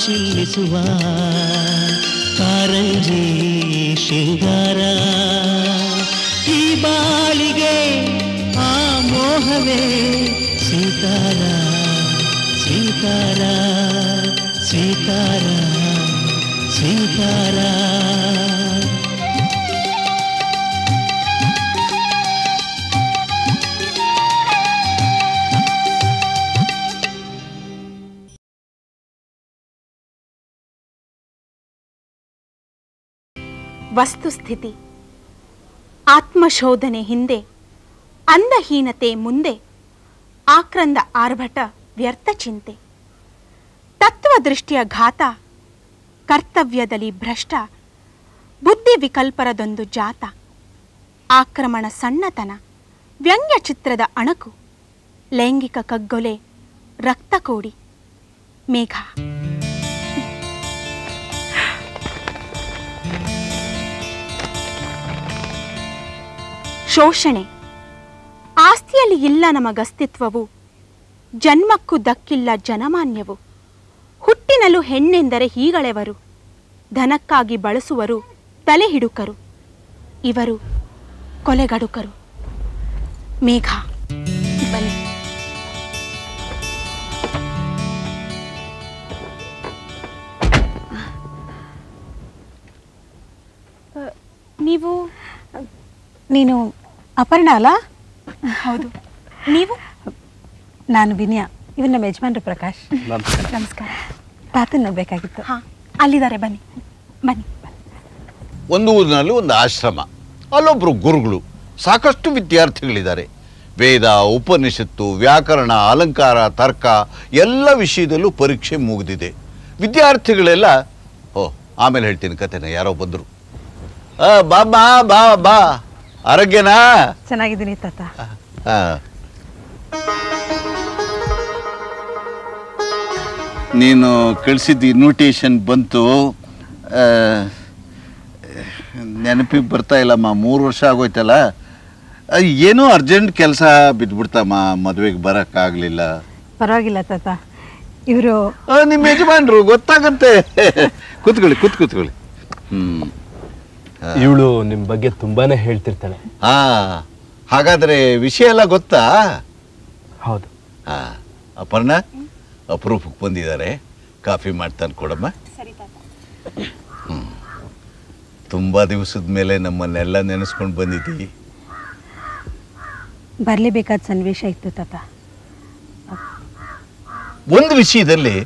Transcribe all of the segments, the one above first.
ಚಿಲ್ಲಿಸುವ ಕಾರಂಜಿ ಶೃಂಗಾರ ಈ ಬಾಳಿಗೆ ಆ ಮೋಹವೇ ಸ್ವೀಕಾರ ಸ್ವೀಕಾರ ಸ್ವೀಕಾರ ಸ್ವೀಕಾರ ವಸ್ತುಸ್ಥಿತಿ ಆತ್ಮಶೋಧನೆ ಹಿಂದೆ ಅಂದಹೀನತೆ ಮುಂದೆ ಆಕ್ರಂದ ಆರ್ಭಟ ವ್ಯರ್ಥ ಚಿಂತೆ ತತ್ವದೃಷ್ಟಿಯ ಘಾತ ಕರ್ತವ್ಯದಲ್ಲಿ ಭ್ರಷ್ಟ ಬುದ್ಧಿ ವಿಕಲ್ಪರದೊಂದು ಜಾತ ಆಕ್ರಮಣ ಸಣ್ಣತನ ವ್ಯಂಗ್ಯ ಚಿತ್ರದ ಅಣಕು ಲೈಂಗಿಕ ಕಗ್ಗೊಲೆ ರಕ್ತಕೋಡಿ ಮೇಘ ಶೋಷಣೆ ಆಸ್ತಿಯಲ್ಲಿ ಇಲ್ಲ ನಮಗಸ್ತಿತ್ವವು ಜನ್ಮಕ್ಕೂ ದಕ್ಕಿಲ್ಲ ಜನಮಾನ್ಯವು ಹುಟ್ಟಿನಲ್ಲೂ ಹೆಣ್ಣೆಂದರೆ ಹೀಗಳೆವರು ಧನಕ್ಕಾಗಿ ಬಳಸುವರು ತಲೆ ಹಿಡುಕರು ಇವರು ಕೊಲೆಗಡುಕರು ಮೇಘ ಬನ್ನಿ ನೀನು ಅಪರ್ಣ ಅಲ್ಲ? ಹೌದು. ನೀವು? ನಾನು ವಿನಯ. ಇವನ್ನ ನಮ್ಮ ಯಜಮಾನ್ರು ಪ್ರಕಾಶ್. ನಮಸ್ಕಾರ. ತಾತನ ನೋಡ್ಬೇಕಾಗಿತ್ತು. ಹಾಂ, ಅಲ್ಲಿದ್ದಾರೆ, ಬನ್ನಿ ಬನ್ನಿ. ಒಂದು ಊರಿನಲ್ಲಿ ಒಂದು ಆಶ್ರಮ, ಅಲ್ಲೊಬ್ಬರು ಗುರುಗಳು, ಸಾಕಷ್ಟು ವಿದ್ಯಾರ್ಥಿಗಳಿದ್ದಾರೆ. ವೇದ, ಉಪನಿಷತ್ತು, ವ್ಯಾಕರಣ, ಅಲಂಕಾರ, ತರ್ಕ ಎಲ್ಲ ವಿಷಯದಲ್ಲೂ ಪರೀಕ್ಷೆ ಮುಗಿದಿದೆ. ವಿದ್ಯಾರ್ಥಿಗಳೆಲ್ಲ ಆಮೇಲೆ ಹೇಳ್ತೀನಿ ಕತೆನ, ಯಾರೋ ಬಂದರು. ಬಾ ಬಾ ಬಾ ಬಾ, ಆರೋಗ್ಯನಾ? ಚೆನ್ನಾಗಿದ್ದೀನಿ ತಾತ. ನೀನು ಕಳಿಸಿದ್ದು ಇನ್ವಿಟೇಷನ್ ಬಂತು, ನೆನಪಿಗೆ ಬರ್ತಾ ಇಲ್ಲಮ್ಮ. 3 ವರ್ಷ ಆಗೋಯ್ತಲ್ಲ. ಏನೋ ಅರ್ಜೆಂಟ್ ಕೆಲಸ ಬಿದ್ದುಬಿಡ್ತಮ್ಮ, ಮದುವೆಗೆ ಬರೋಕ್ಕಾಗಲಿಲ್ಲ. ಪರವಾಗಿಲ್ಲ ತಾತ. ಇವರು ನಿಮ್ಮ ಯಜಮಾನ್ರು, ಗೊತ್ತಾಗಂತೆ. ಕೂತ್ಕೊಳ್ಳಿ ಕೂತ್ಕೊಳ್ಳಿ. ಇವಳು ನಿಮ್ಮ ಬಗ್ಗೆ ತುಂಬಾನೇ ಹೇಳ್ತಿರ್ತಾಳೆ. ಹಾಗಾದ್ರೆ ವಿಷಯ ಎಲ್ಲ ಗೊತ್ತಾ? ಹೌದು. ಅಪರ್ಣ ಅಪರೂಪಕ್ಕೆ ಬಂದಿದ್ದಾರೆ, ಕಾಫಿ ಮಾಡ್ತಾನೆ ಕೊಡಮ್ಮ. ತುಂಬಾ ದಿವಸದ ಮೇಲೆ ನಮ್ಮನ್ನೆಲ್ಲ ನೆನೆಸ್ಕೊಂಡು ಬಂದಿದ್ದೀವಿ. ಬರಲೇಬೇಕಾದ ಸನ್ನಿವೇಶ ಇತ್ತು ತಾತ. ಒಂದು ವಿಷಯದಲ್ಲಿ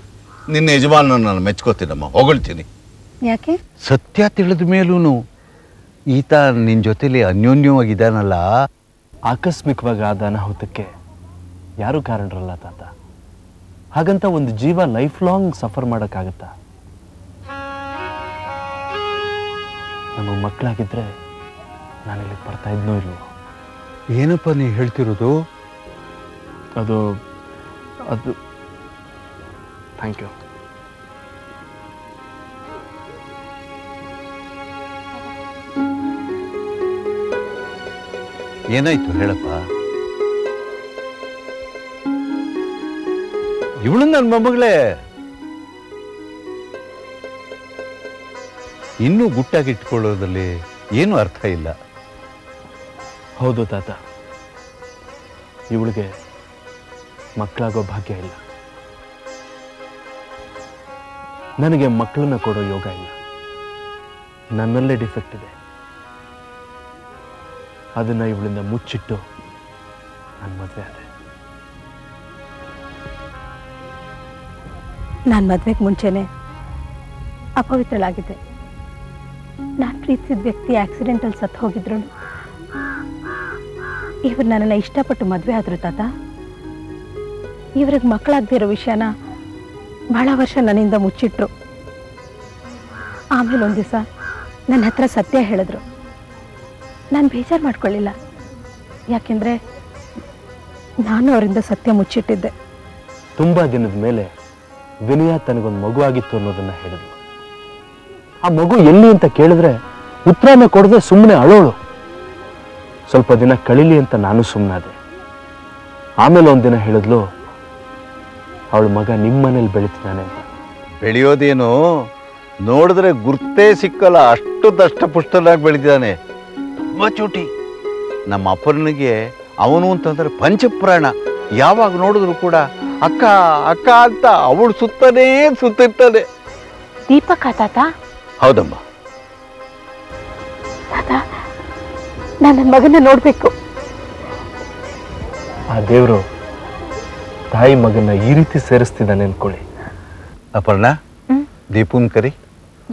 ನಿನ್ನ ಯಜಮಾನ ನಾನು ಮೆಚ್ಕೋತೀನಮ್ಮ, ಹೊಗಳ್ತೀನಿ. ಯಾಕೆ? ಸತ್ಯ ತಿಳಿದ ಮೇಲೂ ಈತ ನಿನ್ನ ಜೊತೆಲಿ ಅನ್ಯೋನ್ಯವಾಗಿದ್ದಾನಲ್ಲ. ಆಕಸ್ಮಿಕವಾಗಿ ಆದ ಅನಾಹುತಕ್ಕೆ ಯಾರೂ ಕಾರಣರಲ್ಲ ತಾತ. ಹಾಗಂತ ಒಂದು ಜೀವ ಲೈಫ್ ಲಾಂಗ್ ಸಫರ್ ಮಾಡೋಕ್ಕಾಗತ್ತಾ? ನಮಗೆ ಮಕ್ಕಳಾಗಿದ್ರೆ ನಾನು ಇಲ್ಲಿ ಬರ್ತಾ ಇದ್ನೋ ಇಲ್ವೋ? ಏನಪ್ಪ ನೀ ಹೇಳ್ತಿರೋದು? ಅದು ಥ್ಯಾಂಕ್ ಯು. ಏನಾಯ್ತು ಹೇಳಪ್ಪ? ಇವಳು ನನ್ನ ಮೊಮ್ಮಗಳೇ. ಇನ್ನೂ ಗುಟ್ಟಾಗಿಟ್ಕೊಳ್ಳೋದ್ರಲ್ಲಿ ಏನು ಅರ್ಥ ಇಲ್ಲ. ಹೌದು ತಾತ, ಇವಳಿಗೆ ಮಕ್ಕಳಾಗೋ ಭಾಗ್ಯ ಇಲ್ಲ. ನನಗೆ ಮಕ್ಕಳನ್ನ ಕೊಡೋ ಯೋಗ ಇಲ್ಲ. ನನ್ನಲ್ಲೇ ಡಿಫೆಕ್ಟ್ ಇದೆ. ಅದನ್ನ ಇವಳಿಂದ ಮುಚ್ಚಿಟ್ಟು ನನ್ನ ಮದುವೆ ಆದೆ. ನಾನು ಮದುವೆಗೆ ಮುಂಚೆನೆ ಅಪವಿತ್ರಳಾಗಿದ್ದೆ. ನಾನು ಪ್ರೀತಿಸಿದ ವ್ಯಕ್ತಿ ಆಕ್ಸಿಡೆಂಟಲ್ಲಿ ಸತ್ತು ಹೋಗಿದ್ರು. ಇವ್ರು ನನ್ನನ್ನು ಇಷ್ಟಪಟ್ಟು ಮದುವೆ ಆದ್ರು ತಾತ. ಇವ್ರಿಗೆ ಮಕ್ಕಳಾಗದೇ ಇರೋ ವಿಷಯನ ಬಹಳ ವರ್ಷ ನನ್ನಿಂದ ಮುಚ್ಚಿಟ್ರು. ಆಮೇಲೆ ಒಂದು ದಿವಸ ನನ್ನ ಹತ್ರ ಸತ್ಯ ಹೇಳಿದ್ರು. ನಾನು ಬೇಜಾರು ಮಾಡ್ಕೊಳ್ಳಿಲ್ಲ, ಯಾಕೆಂದರೆ ನಾನು ಅವರಿಂದ ಸತ್ಯ ಮುಚ್ಚಿಟ್ಟಿದ್ದೆ. ತುಂಬ ದಿನದ ಮೇಲೆ ವಿನಯ ತನಗೊಂದು ಮಗು ಆಗಿತ್ತು ಅನ್ನೋದನ್ನ ಹೇಳಿದ್ಲು. ಆ ಮಗು ಎಲ್ಲಿ ಅಂತ ಕೇಳಿದ್ರೆ ಉತ್ತರನ ಕೊಡದೆ ಸುಮ್ಮನೆ ಅಳೋಳು. ಸ್ವಲ್ಪ ದಿನ ಕಳೀಲಿ ಅಂತ ನಾನು ಸುಮ್ಮನಾದೆ. ಆಮೇಲೆ ಒಂದಿನ ಹೇಳಿದ್ಲು, ಅವಳ ಮಗ ನಿಮ್ಮ ಮನೇಲಿ ಬೆಳೀತಿದ್ದಾನೆ ಅಂತ. ಬೆಳೆಯೋದೇನು ನೋಡಿದ್ರೆ ಗುರ್ತೇ ಸಿಕ್ಕಲ್ಲ, ಅಷ್ಟು ದಷ್ಟಪುಷ್ಟನಾಗಿ ಬೆಳೆದಿದ್ದಾನೆ. ತುಂಬ ಚೂಟಿ. ನಮ್ಮ ಅಪ್ಪನಿಗೆ ಅವನು ಅಂತಂದ್ರೆ ಪಂಚಪ್ರಾಣ. ಯಾವಾಗ ನೋಡಿದ್ರು ಕೂಡ ಅಕ್ಕ ಅಕ್ಕ ಅಂತ ಅವಳು ಸುತ್ತಿರ್ತಾನೆ. ದೀಪಕ್ ತಾತ? ಹೌದಮ್ಮ. ತಾತ, ನಾನು ನನ್ನ ಮಗನ ನೋಡ್ಬೇಕು. ಆ ದೇವರು ತಾಯಿ ಮಗನ ಈ ರೀತಿ ಸೇರಿಸ್ತಿದ್ದಾನೆ ಅನ್ಕೊಳ್ಳಿ. ಅಪರ್ಣ, ದೀಪುನ್ ಕರಿ.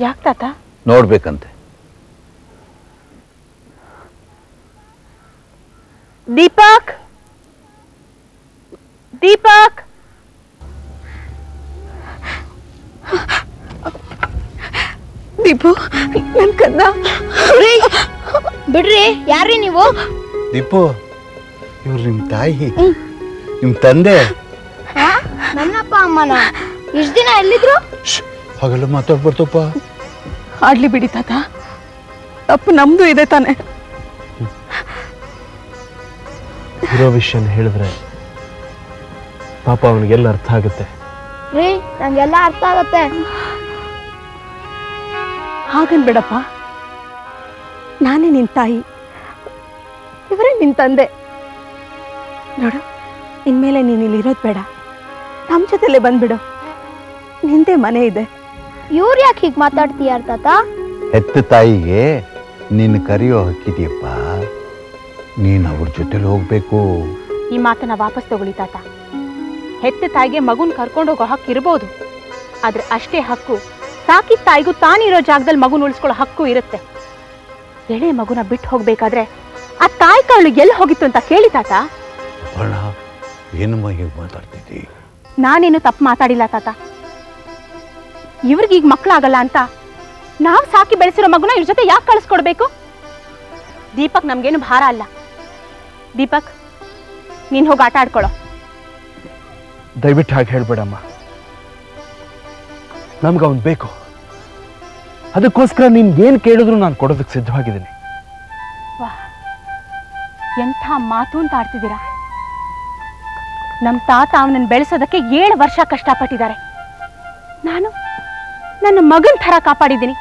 ಯಾಕೆ ತಾತ? ನೋಡ್ಬೇಕಂತೆ. ದೀಪಕ್, ದೀಪಕ್. ದೀಪು, ನನ್ ಕನ್ನ ಬಿಡ್ರಿ. ಯಾರ್ರಿ ನೀವು? ದೀಪು, ಇವ್ರು ನಿಮ್ಮ ತಾಯಿ, ನಿಮ್ಮ ತಂದೆ. ನನ್ನಪ್ಪ ಅಮ್ಮನ? ಇಷ್ಟ ದಿನ ಎಲ್ಲಿದ್ರು? ಹಾಗೆಲ್ಲ ಮಾತಾಡ್ಬಾರ್ದಪ್ಪ. ಆಡ್ಲಿ ಬಿಡಿ ತಾತ, ತಪ್ಪು ನಮ್ದು ಇದೆ ತಾನೆ. ಇರೋ ವಿಷಯನ ಹೇಳಿದ್ರೆ ಪಾಪ ಅವನಿಗೆಲ್ಲ ಅರ್ಥ ಆಗುತ್ತೆ. ರೀ, ನಂಗೆಲ್ಲ ಅರ್ಥ ಆಗತ್ತೆ. ಹಾಗನ್ ಬಿಡಪ್ಪ, ನಾನೇ ನಿನ್ ತಾಯಿ, ಇವರೇ ನಿನ್ ತಂದೆ. ನೋಡು, ಇನ್ಮೇಲೆ ನೀನು ಇಲ್ಲಿ ಇರೋದು ಬೇಡ, ನಮ್ಮ ಜೊತೆಲೆ ಬಂದ್ಬಿಡು. ನಿಂದೇ ಮನೆ ಇದೆ. ಇವ್ರು ಯಾಕೆ ಹೀಗೆ ಮಾತಾಡ್ತೀಯಾರ ತಾತ? ಹೆತ್ತ ತಾಯಿಗೆ ನಿನ್ನ ಕರೆಯೋ ಹಕ್ಕಿದೆಯಪ್ಪ. ನೀನು ಅವ್ರ ಜೊತೆಲಿ ಹೋಗ್ಬೇಕು. ಈ ಮಾತನ್ನ ವಾಪಸ್ ತಗೊಳ್ಳಿ ತಾತ. ಹೆತ್ತ ತಾಯಿಗೆ ಮಗುನ್ ಕರ್ಕೊಂಡು ಹೋಗೋ ಹಕ್ಕು ಇರ್ಬೋದು, ಆದ್ರೆ ಅಷ್ಟೇ ಹಕ್ಕು ಸಾಕಿದ ತಾಯಿಗೂ ತಾನಿರೋ ಜಾಗದಲ್ಲಿ ಮಗುನ ಉಳಿಸ್ಕೊಳ್ಳೋ ಹಕ್ಕು ಇರುತ್ತೆ. ಎಳೆ ಮಗುನ ಬಿಟ್ಟು ಹೋಗ್ಬೇಕಾದ್ರೆ ಆ ತಾಯಿ ಕಾಳು ಎಲ್ಲಿ ಹೋಗಿತ್ತು ಅಂತ ಕೇಳಿ ತಾತ. ಏನಮ್ಮ ಹೀಗೆ ಮಾತಾಡ್ತಿದ್ದಿ? ನಾನೇನು ತಪ್ಪು ಮಾತಾಡಿಲ್ಲ ತಾತ. ಇವ್ರಿಗೀಗ ಮಕ್ಕಳಾಗಲ್ಲ ಅಂತ ನಾವ್ ಸಾಕಿ ಬೆಳೆಸಿರೋ ಮಗುನ ಇವ್ರ ಜೊತೆ ಯಾಕೆ ಕಳಿಸ್ಕೊಡ್ಬೇಕು? ದೀಪಕ್ ನಮ್ಗೇನು ಭಾರ ಅಲ್ಲ. ದೀಪಕ್, ನೀನ್ ಹೋಗಿ ಆಟ ಆಡ್ಕೊಳ್ಳೋ. ದಯವಿಟ್ಟು ಹಾಗೆ ಹೇಳ್ಬೇಡಮ್ಮ. ನಮ್ಗೆ ಅವನು ಬೇಕು. ಅದಕ್ಕೋಸ್ಕರ ನೀನ್ ಏನ್ ಕೇಳಿದ್ರು ನಾನು ಕೊಡೋದಕ್ಕೆ ಸಿದ್ಧವಾಗಿದ್ದೀನಿ. ಎಂಥ ಮಾತು ಅಂತ ಆಡ್ತಿದ್ದೀರಾ. ನಮ್ ತಾತ ಅವನನ್ನು ಬೆಳೆಸೋದಕ್ಕೆ 7 ವರ್ಷ ಕಷ್ಟಪಟ್ಟಿದ್ದಾರೆ. ನಾನು ನನ್ನ ಮಗನ್ ಥರ ಕಾಪಾಡಿದ್ದೀನಿ.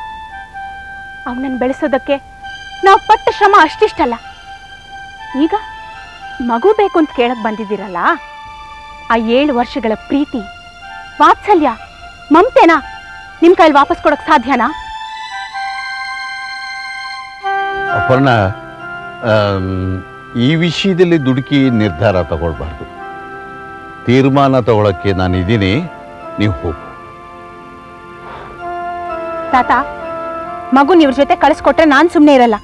ಅವನನ್ನು ಬೆಳೆಸೋದಕ್ಕೆ ನಾವು ಪಟ್ಟ ಶ್ರಮ ಅಷ್ಟಿಷ್ಟಲ್ಲ. ಈಗ ಮಗು ಬೇಕು ಅಂತ ಕೇಳಕ್ ಬಂದಿದ್ದೀರಲ್ಲ, ಆ 7 ವರ್ಷಗಳ ಪ್ರೀತಿ, ವಾತ್ಸಲ್ಯ, ಮಮತೆನಾ ನಿಮ್ ಕೈಲಿ ವಾಪಸ್ ಕೊಡಕ್ ಸಾಧ್ಯನಾ? ಅಪರ್ಣ, ಈ ವಿಷಯದಲ್ಲಿ ದುಡುಕಿ ನಿರ್ಧಾರ ತಗೊಳ್ಬಾರ್ದು. ತೀರ್ಮಾನ ತಗೊಳಕ್ಕೆ ನಾನಿದ್ದೀನಿ, ನೀವು ಹೋಗು. ತಾತ, ಮಗುನ್ ಇವ್ರ ಜೊತೆ ಕಳಿಸ್ಕೊಟ್ರೆ ನಾನ್ ಸುಮ್ಮನೆ ಇರಲ್ಲ.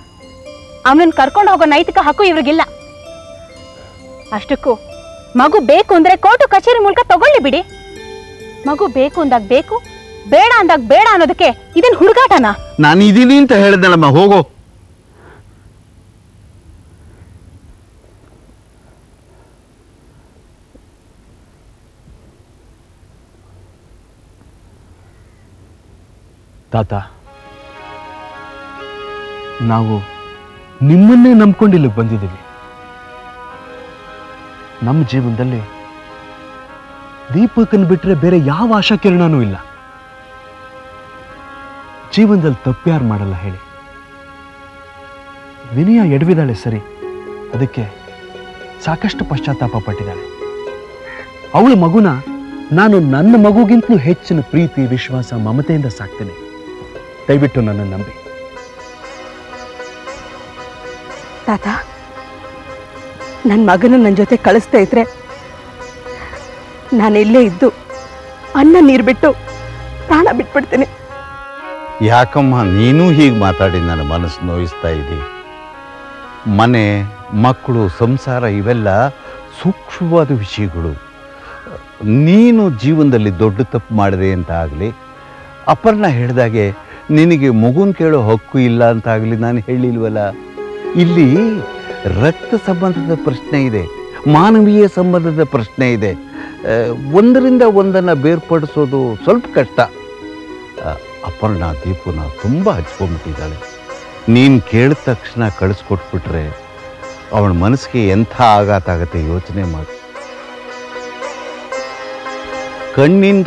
ಅವನನ್ನ ಕರ್ಕೊಂಡು ಹೋಗೋ ನೈತಿಕ ಹಕ್ಕು ಇವ್ರಿಗಿಲ್ಲ. ಅಷ್ಟಕ್ಕೂ ಮಗು ಬೇಕು ಅಂದ್ರೆ ಕೋರ್ಟು ಕಚೇರಿ ಮೂಲಕ ತಗೊಳ್ಳಿ ಬಿಡಿ. ಮಗು ಬೇಕು ಅಂದಾಗ ಬೇಕು, ಬೇಡ ಅಂದಾಗ ಬೇಡ ಅನ್ನೋದಕ್ಕೆ ಇದನ್ ಹುಡುಗಾಟನಾ? ನಾನು ಇದೀನಿ ಅಂತ ಹೇಳಿದ್ನಲ್ಲಮ್ಮ, ಹೋಗೋ. ತಾತ, ನಾವು ನಿಮ್ಮನ್ನೇ ನಂಬ್ಕೊಂಡು ಇಲ್ಲಿಗೆ ಬಂದಿದ್ದೀವಿ. ನಮ್ಮ ಜೀವನದಲ್ಲಿ ದೀಪಕನ್ ಬಿಟ್ರೆ ಬೇರೆ ಯಾವ ಆಶಾ ಕಿರಣನೂ ಇಲ್ಲ. ಜೀವನದಲ್ಲಿ ತಪ್ಪ್ಯಾರು ಮಾಡಲ್ಲ ಹೇಳಿ. ವಿನಯ ಎಡವಿದಾಳೆ ಸರಿ, ಅದಕ್ಕೆ ಸಾಕಷ್ಟು ಪಶ್ಚಾತ್ತಾಪ ಪಟ್ಟಿದ್ದಾಳೆ. ಅವಳ ಮಗುನ ನಾನು ನನ್ನ ಮಗುಗಿಂತಲೂ ಹೆಚ್ಚಿನ ಪ್ರೀತಿ, ವಿಶ್ವಾಸ, ಮಮತೆಯಿಂದ ಸಾಕ್ತೇನೆ. ದಯವಿಟ್ಟು ನನ್ನ ನಂಬಿ. ತಾತ, ನನ್ನ ಮಗನ ನನ್ನ ಜೊತೆ ಕಳಿಸ್ತಾ ಇದ್ರೆ ನಾನಿಲ್ಲೇ ಇದ್ದು ಅನ್ನ ನೀರು ಬಿಟ್ಟು ಪ್ರಾಣ ಬಿಟ್ಬಿಡ್ತೀನಿ. ಯಾಕಮ್ಮ ನೀನು ಹೀಗೆ ಮಾತಾಡಿ ನನ್ನ ಮನಸ್ಸು ನೋಯಿಸ್ತಾ ಇದ್ದಿ? ಮನೆ, ಮಕ್ಕಳು, ಸಂಸಾರ ಇವೆಲ್ಲ ಸೂಕ್ಷ್ಮವಾದ ವಿಷಯಗಳು. ನೀನು ಜೀವನದಲ್ಲಿ ದೊಡ್ಡ ತಪ್ಪು ಮಾಡಿದೆ ಅಂತ ಆಗಲಿ, ಅಪರ್ಣ ಹೇಳಿದಾಗೆ ನಿನಗೆ ಮಗುನ್ ಕೇಳೋ ಹಕ್ಕು ಇಲ್ಲ ಅಂತ ಆಗಲಿ ನಾನು ಹೇಳಿಲ್ವಲ್ಲ. ಇಲ್ಲಿ ರಕ್ತ ಸಂಬಂಧದ ಪ್ರಶ್ನೆ ಇದೆ, ಮಾನವೀಯ ಸಂಬಂಧದ ಪ್ರಶ್ನೆ ಇದೆ. ಒಂದರಿಂದ ಒಂದನ್ನು ಬೇರ್ಪಡಿಸೋದು ಸ್ವಲ್ಪ ಕಷ್ಟ. ಅಪರ್ಣ ದೀಪುನ ತುಂಬ ಹಚ್ಕೊಂಡ್ಬಿಟ್ಟಿದ್ದಾಳೆ. ನೀನು ಕೇಳಿದ ತಕ್ಷಣ ಕಳಿಸ್ಕೊಟ್ಬಿಟ್ರೆ ಅವಳ ಮನಸ್ಸಿಗೆ ಎಂಥ ಆಘಾತ ಆಗತ್ತೆ ಯೋಚನೆ ಮಾಡಿ. ಕಣ್ಣಿನ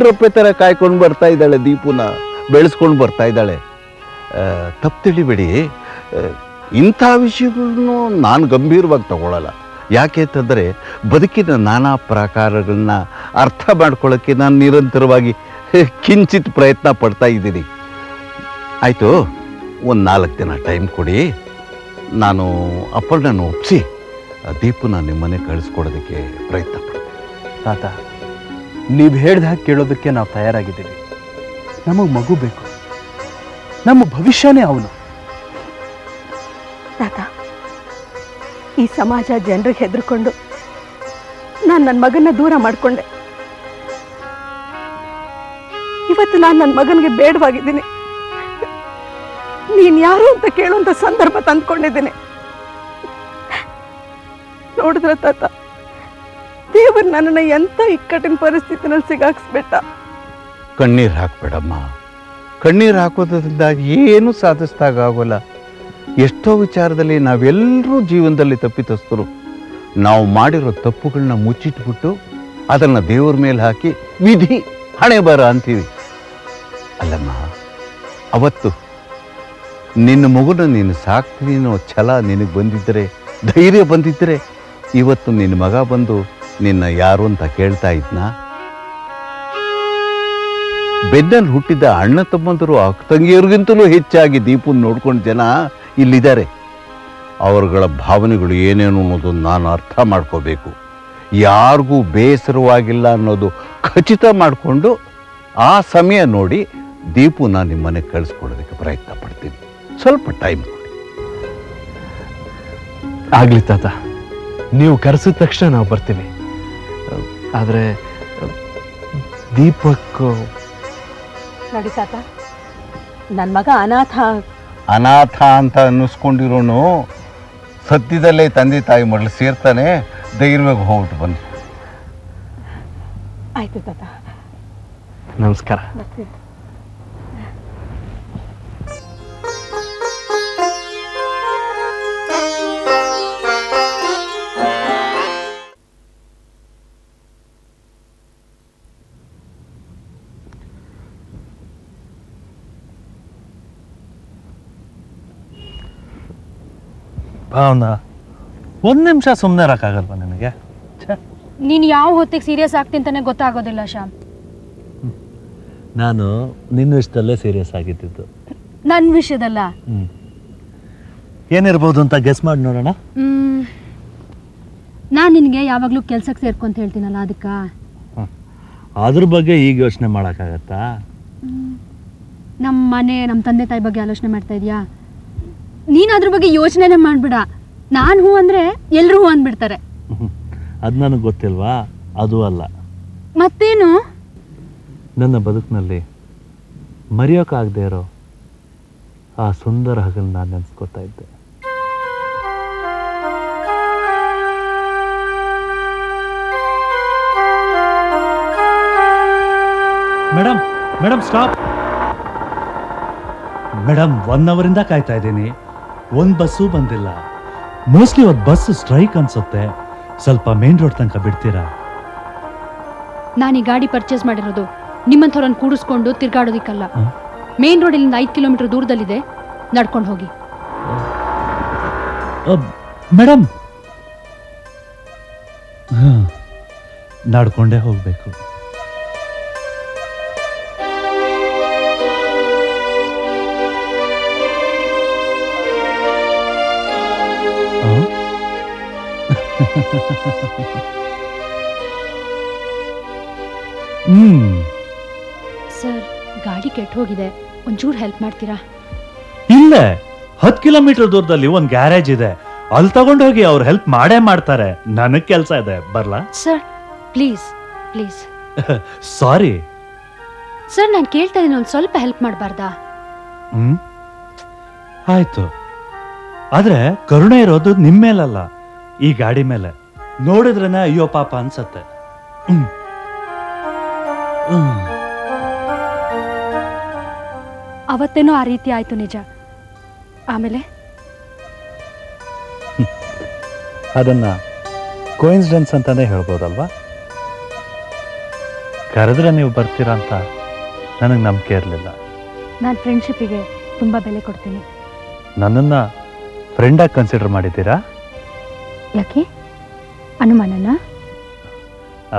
ರಪ್ಪೆ ಥರ ಕಾಯ್ಕೊಂಡು ಬರ್ತಾ ಇದ್ದಾಳೆ, ದೀಪುನ ಬೆಳೆಸ್ಕೊಂಡು ಬರ್ತಾ ಇದ್ದಾಳೆ. ತಪ್ಪು ತಿಳಿಬೇಡಿ, ಇಂಥ ವಿಷಯಗಳನ್ನು ನಾನು ಗಂಭೀರವಾಗಿ ತಗೊಳ್ಳಲ್ಲ. ಯಾಕೆ ಅಂತಂದರೆ ಬದುಕಿನ ನಾನಾ ಪ್ರಕಾರಗಳನ್ನ ಅರ್ಥ ಮಾಡ್ಕೊಳ್ಳೋಕ್ಕೆ ನಾನು ನಿರಂತರವಾಗಿ ಕಿಂಚಿತ್ ಪ್ರಯತ್ನ ಪಡ್ತಾ ಇದ್ದೀನಿ. ಆಯಿತು, ಒಂದು 4 ದಿನ ಟೈಮ್ ಕೊಡಿ, ನಾನು ಅಪ್ಪಳನ್ನು ಒಪ್ಪಿಸಿ ದೀಪುನ ನಿಮ್ಮನೆ ಕಳಿಸ್ಕೊಡೋದಕ್ಕೆ ಪ್ರಯತ್ನ ಪಡ್ತೀನಿ. ತಾತ, ನೀವು ಹೇಳ್ದ ಹಾಗೆ ಕೇಳೋದಕ್ಕೆ ನಾವು ತಯಾರಾಗಿದ್ದೀವಿ. ನಮಗೆ ಮಗು ಬೇಕು, ನಮ್ಮ ಭವಿಷ್ಯನೇ ಅವನು. ತಾತ, ಈ ಸಮಾಜ ಜನರಿಗೆ ಹೆದರ್ಕೊಂಡು ನಾನು ನನ್ನ ಮಗನ್ನ ದೂರ ಮಾಡಿಕೊಂಡೆ. ಇವತ್ತು ನಾನು ನನ್ನ ಮಗನಿಗೆ ಬೇಡವಾಗಿದ್ದೀನಿ. ನೀನ್ ಯಾರು ಅಂತ ಕೇಳುವಂತ ಸಂದರ್ಭ ತಂದ್ಕೊಂಡಿದ್ದೀನಿ. ನೋಡಿದ್ರ ತಾತ, ದೇವರು ನನ್ನನ್ನ ಎಂತ ಇಕ್ಕಟ್ಟಿನ ಪರಿಸ್ಥಿತಿನಲ್ಲಿ ಸಿಗಾಕ್ಸ್ಬಿಟ್ಟ. ಕಣ್ಣೀರು ಹಾಕ್ಬೇಡಮ್ಮ. ಕಣ್ಣೀರು ಹಾಕೋದ್ರಿಂದ ಏನು ಸಾಧಿಸ್ದಾಗೋಲ್ಲ. ಎಷ್ಟೋ ವಿಚಾರದಲ್ಲಿ ನಾವೆಲ್ಲರೂ ಜೀವನದಲ್ಲಿ ತಪ್ಪಿತಸ್ಥರು. ನಾವು ಮಾಡಿರೋ ತಪ್ಪುಗಳನ್ನ ಮುಚ್ಚಿಟ್ಬಿಟ್ಟು ಅದನ್ನು ದೇವ್ರ ಮೇಲೆ ಹಾಕಿ ವಿಧಿ ಹಣೆ ಬರ ಅಂತೀವಿ. ಅಲ್ಲಮ್ಮ, ಅವತ್ತು ನಿನ್ನ ಮಗುನ ನೀನು ಸಾಕ್ತೀನಿ ಅನ್ನೋ ಛಲ ನಿನಗೆ ಬಂದಿದ್ದರೆ, ಧೈರ್ಯ ಬಂದಿದ್ದರೆ, ಇವತ್ತು ನಿನ್ನ ಮಗ ಬಂದು ನಿನ್ನ ಯಾರು ಅಂತ ಕೇಳ್ತಾ ಇದ್ನಾ? ಬೆನ್ನಲ್ಲಿ ಹುಟ್ಟಿದ ಅಣ್ಣ ತಮ್ಮಂದರು ಅಕ್ಕ ತಂಗಿಯರಿಗಿಂತಲೂ ಹೆಚ್ಚಾಗಿ ದೀಪನ ನೋಡ್ಕೊಂಡು ಜನ ಇಲ್ಲಿದ್ದಾರೆ. ಅವರುಗಳ ಭಾವನೆಗಳು ಏನೇನು ಅನ್ನೋದು ನಾನು ಅರ್ಥ ಮಾಡ್ಕೋಬೇಕು. ಯಾರಿಗೂ ಬೇಸರವಾಗಿಲ್ಲ ಅನ್ನೋದು ಖಚಿತ ಮಾಡಿಕೊಂಡು ಆ ಸಮಯ ನೋಡಿ ದೀಪುನ ನಿಮ್ಮ ಮನೆಗೆ ಕಳಿಸ್ಕೊಡೋದಕ್ಕೆ ಪ್ರಯತ್ನ ಪಡ್ತೀನಿ. ಸ್ವಲ್ಪ ಟೈಮ್ ಕೊಡಿ. ಆಗಲಿ ತಾತ, ನೀವು ಕರೆಸಿದ ತಕ್ಷಣ ನಾವು ಬರ್ತೀವಿ. ಆದರೆ ದೀಪಕ್ ನೋಡಿ ತಾತ, ನನ್ನ ಮಗ ಅನಾಥ ಅಂತ ಅನ್ನಿಸ್ಕೊಂಡಿರೋನು ಸದ್ಯದಲ್ಲೇ ತಂದೆ ತಾಯಿ ಮಗಳು ಸೇರ್ತಾನೆ. ಧೈರ್ಯವಾಗಿ ಹೋಗ್ಬಿಟ್ಟು ಬನ್ನಿ. ಆಯ್ತು ತಾತ, ನಮಸ್ಕಾರ. ಭಾವನಾ, 1 ನಿಮಿಷ ಸುಮ್ಮನೆ ಇರೋಕ್ಕಾಗಲ್ವಾ ನಿನಗೆ? ನೀನು ಯಾವ ಹೊತ್ತಿಗೆ ಸೀರಿಯಸ್ ಆಗ್ತೀನಿ ಅಂತಾನೆ ಗೊತ್ತಾಗೋದಿಲ್ಲ ಶ್ಯಾಮ್. ನಾನು ನಿನ್ನ ವಿಷಯದಲ್ಲೇ ಸೀರಿಯಸ್ ಆಗಿದ್ದು. ನನ್ನ ವಿಷಯದಲ್ಲ. ಏನಿರ್ಬೋದು ಅಂತ ಗೆಸ್ ಮಾಡಿ ನೋಡೋಣ. ನಾನು ನಿನಗೆ ಯಾವಾಗಲೂ ಕೆಲ್ಸಕ್ಕೆ ಸೇರ್ಕೊಂತ ಹೇಳ್ತೀನಲ್ಲ, ಅದಕ್ಕ. ಅದ್ರ ಬಗ್ಗೆ ಈಗ ಯೋಚನೆ ಮಾಡೋಕ್ಕಾಗತ್ತಾ? ನಮ್ಮ ಮನೆ, ನಮ್ಮ ತಂದೆ ತಾಯಿ ಬಗ್ಗೆ ಆಲೋಚನೆ ಮಾಡ್ತಾ ಇದೀಯಾ? ನೀನು ಅದ್ರ ಬಗ್ಗೆ ಯೋಚನೆನೇ ಮಾಡ್ಬಿಡ. ನಾನು ಹೂ ಅಂದರೆ ಎಲ್ಲರೂ ಹೂ ಅಂದ್ಬಿಡ್ತಾರೆ. ಅದು ನನಗೆ ಗೊತ್ತಿಲ್ವಾ? ಅದು ಅಲ್ಲ. ಮತ್ತೇನು? ನನ್ನ ಬದುಕಿನಲ್ಲಿ ಮರೆಯೋಕ್ಕಾಗದೇ ಇರೋ ಆ ಸುಂದರ ಹಗಲು ನಾನು ನೆನೆಸ್ಕೊತಾ ಇದ್ದೆ. Madam stop. ಮೇಡಮ್, 1 ಅವರಿಂದ ಕಾಯ್ತಾ ಇದ್ದೀನಿ. ಒಂದು ಬಸ್ಸು ಬಂದಿಲ್ಲ. ಮೋಸ್ಟ್ಲಿ ಒಂದು ಬಸ್ ಸ್ಟ್ರೈಕ್ ಅನ್ಸುತ್ತೆ. ಸ್ವಲ್ಪ ಮೇನ್ ರೋಡ್ ತನಕ ಬಿಡ್ತೀರಾ? ನಾನು ಈ ಗಾಡಿ ಪರ್ಚೇಸ್ ಮಾಡಿರೋದು ನಿಮ್ಮಂಥವ್ರನ್ನ ಕೂಡಿಸ್ಕೊಂಡು ತಿರ್ಗಾಡೋದಿಕ್ಕಲ್ಲ. ಮೇನ್ ರೋಡಿನಿಂದ 5 ಕಿಲೋಮೀಟರ್ ದೂರದಲ್ಲಿದೆ, ನಡ್ಕೊಂಡು ಹೋಗಿ. ಮೇಡಮ್, ನಡ್ಕೊಂಡೇ ಹೋಗ್ಬೇಕು. ಸರ್, ಗಾಡಿ ಕೆಟ್ಟು ಹೋಗಿದೆ, ಒಂಚೂರು ಹೆಲ್ಪ್ ಮಾಡ್ತೀರಾ? ಇಲ್ಲೇ 10 ಕಿಲೋಮೀಟರ್ ದೂರದಲ್ಲಿ ಒಂದು ಗ್ಯಾರೇಜ್ ಇದೆ, ಅಲ್ಲಿ ತಗೊಂಡು ಹೋಗಿ ಅವ್ರು ಹೆಲ್ಪ್ ಮಾಡೇ ಮಾಡ್ತಾರೆ. ನನಗೆ ಕೆಲಸ ಇದೆ, ಬರ್ಲಾ? Sir please please. Sorry sir, ನಾನು ಕೇಳ್ತಾ ಇದ್ದೀನಿ, ಒಂದು ಸ್ವಲ್ಪ ಹೆಲ್ಪ್ ಮಾಡಬಾರ್ದಾ? ಆಯ್ತು, ಆದ್ರೆ ಕರುಣೆ ಇರೋದು ನಿಮ್ಮ ಮೇಲಲ್ಲ, ಈ ಗಾಡಿ ಮೇಲೆ. ನೋಡಿದ್ರೇನೆ ಅಯ್ಯೋ ಪಾಪ ಅನ್ಸತ್ತೆ. ಅವತ್ತೇನೋ ಆ ರೀತಿ ಆಯ್ತು, ನಿಜ. ಆಮೇಲೆ ಅದನ್ನ ಕೋಇನ್ಸಿಡೆನ್ಸ್ ಅಂತಾನೆ ಹೇಳ್ಬೋದಲ್ವಾ? ಕರೆದ್ರೆ ನೀವು ಬರ್ತೀರಾ ಅಂತ ನನಗೆ ನಂಬಿಕೆ ಇರಲಿಲ್ಲ. ನಾನು ಫ್ರೆಂಡ್ಶಿಪ್ಪಿಗೆ ತುಂಬ ಬೆಲೆ ಕೊಡ್ತೀನಿ. ನನ್ನನ್ನು ಫ್ರೆಂಡಾಗಿ ಕನ್ಸಿಡರ್ ಮಾಡಿದ್ದೀರಾ? ಯಾಕೆ ಅನುಮಾನನ?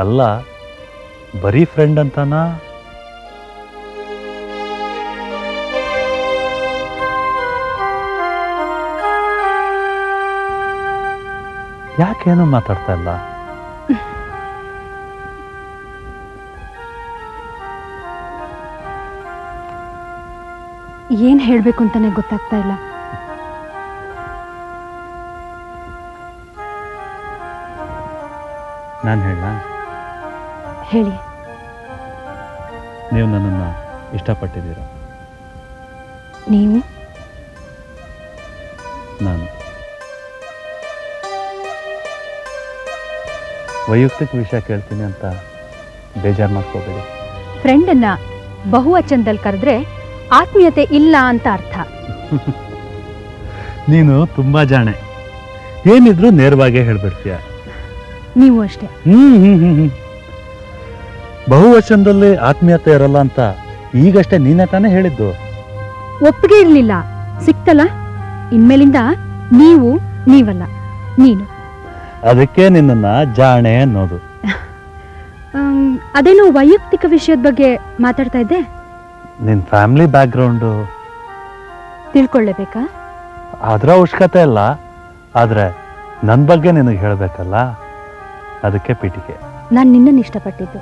ಅಲ್ಲ, ಬರೀ ಫ್ರೆಂಡ್ ಅಂತನಾ? ಯಾಕೇನು ಮಾತಾಡ್ತಾ ಇಲ್ಲ? ಏನ್ ಹೇಳ್ಬೇಕು ಅಂತಾನೆ ಗೊತ್ತಾಗ್ತಾ ಇಲ್ಲ. ನಾನು ಹೇಳ? ಹೇಳಿ. ನೀವು ನನ್ನನ್ನು ಇಷ್ಟಪಟ್ಟಿದ್ದೀರ? ನೀವು? ನಾನು ವೈಯಕ್ತಿಕ ವಿಷಯ ಕೇಳ್ತೀನಿ ಅಂತ ಬೇಜಾರು ಮಾಡ್ಕೋಬೇಡಿ. ಫ್ರೆಂಡನ್ನ ಬಹುವಚನದಲ್ಲಿ ಕರೆದ್ರೆ ಆತ್ಮೀಯತೆ ಇಲ್ಲ ಅಂತ ಅರ್ಥ. ನೀನು ತುಂಬಾ ಜಾಣೆ, ಏನಿದ್ರು ನೇರವಾಗೇ ಹೇಳ್ಬಿಡ್ತೀಯ. ನೀವು ಅಷ್ಟೇ. ಬಹುವಚನದಲ್ಲಿ ಆತ್ಮೀಯತೆ ಇರಲ್ಲ ಅಂತ ಈಗಷ್ಟೇ ನೀನೇ ತಾನೇ ಹೇಳಿದ್ದು. ಒಪ್ಪಿಗೆ ಇರ್ಲಿಲ್ಲ, ಸಿಕ್ತಲ್ಲ. ಇನ್ಮೇಲಿಂದ ನೀವು ನೀವಲ್ಲ, ನೀನು. ಅದಕ್ಕೆ ನಿನ್ನನ್ನ ಜಾಣೆ ಅನ್ನೋದು. ಅದೇನೋ ವೈಯಕ್ತಿಕ ವಿಷಯದ ಬಗ್ಗೆ ಮಾತಾಡ್ತಾ ಇದ್ದೆ. ನಿನ್ನ ಫ್ಯಾಮಿಲಿ ಬ್ಯಾಕ್ಗ್ರೌಂಡು ತಿಳ್ಕೊಳ್ಳೇಬೇಕಾ? ಅದರ ಅವಶ್ಯಕತೆ ಇಲ್ಲ, ಆದರೆ ನನ್ನ ಬಗ್ಗೆ ನಿನಗೆ ಹೇಳಬೇಕಲ್ಲ, ಅದಕ್ಕೆ ಪೀಠಿಕೆ. ನಾನು ನಿನ್ನನ್ನು ಇಷ್ಟಪಟ್ಟಿದ್ದು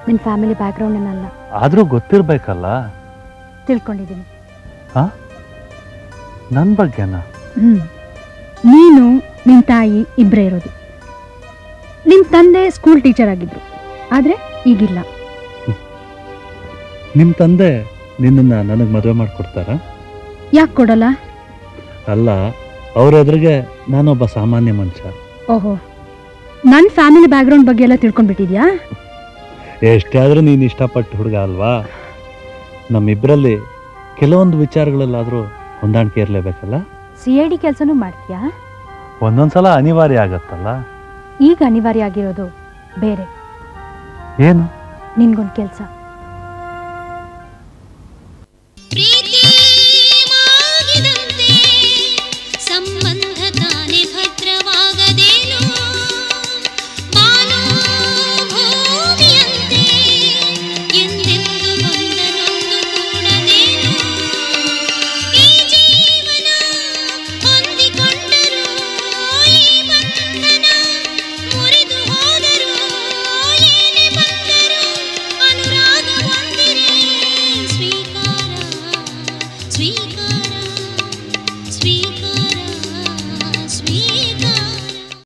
ನಿನ್ನ ಫ್ಯಾಮಿಲಿ ಬ್ಯಾಕ್ಗ್ರೌಂಡನ್ನಲ್ಲ. ಆದರೂ ಗೊತ್ತಿರಬೇಕಲ್ಲ. ತಿಳ್ಕೊಂಡಿದ್ದೀನಿ. ಹಾ, ನನ್ನ ಬಗ್ಗೆನಾ? ನೀನು ನಿನ್ನ ತಾಯಿ ಇಬ್ಬರೇ ಇರೋದು. ನಿಮ್ಮ ತಂದೆ ಸ್ಕೂಲ್ ಟೀಚರ್ ಆಗಿದ್ರು, ಆದರೆ ಈಗಿಲ್ಲ. ನಿಮ್ಮ ತಂದೆ ನಿನ್ನನ್ನು ನನಗೆ ಮದುವೆ ಮಾಡಿಕೊಡ್ತಾರಾ? ಯಾಕೆ ಕೊಡಲ್ಲ? ಅಲ್ಲ, ಅವ್ರ ಎದುರಿಗೆ ನಾನೊಬ್ಬ ಸಾಮಾನ್ಯ ಮನುಷ್ಯ. ಓಹೋ, ನನ್ನ ಫ್ಯಾಮಿಲಿ ಬ್ಯಾಕ್ಗ್ರೌಂಡ್ ಬಗ್ಗೆ ಎಲ್ಲ ತಿಳ್ಕೊಂಡ್ಬಿಟ್ಟಿದ್ಯಾ? ಎಷ್ಟೇ ಆದರೂ ನೀನು ಇಷ್ಟಪಟ್ಟು ಹುಡುಗ ಅಲ್ವಾ? ನಮ್ಮಿಬ್ಬರಲ್ಲಿ ಕೆಲವೊಂದು ವಿಚಾರಗಳಲ್ಲಾದರೂ ಹೊಂದಾಣಿಕೆ ಇರಲೇಬೇಕಲ್ಲ. CID ಕೆಲಸನೂ ಮಾಡ್ತೀಯಾ? ಒಂದೊಂದ್ಸಲ ಅನಿವಾರ್ಯ ಆಗತ್ತಲ್ಲ. ಈಗ ಅನಿವಾರ್ಯ ಆಗಿರೋದು ಬೇರೆ. ಏನು? ನಿನ್ಗೊಂದು ಕೆಲಸ. ಪ್ರೀತಿ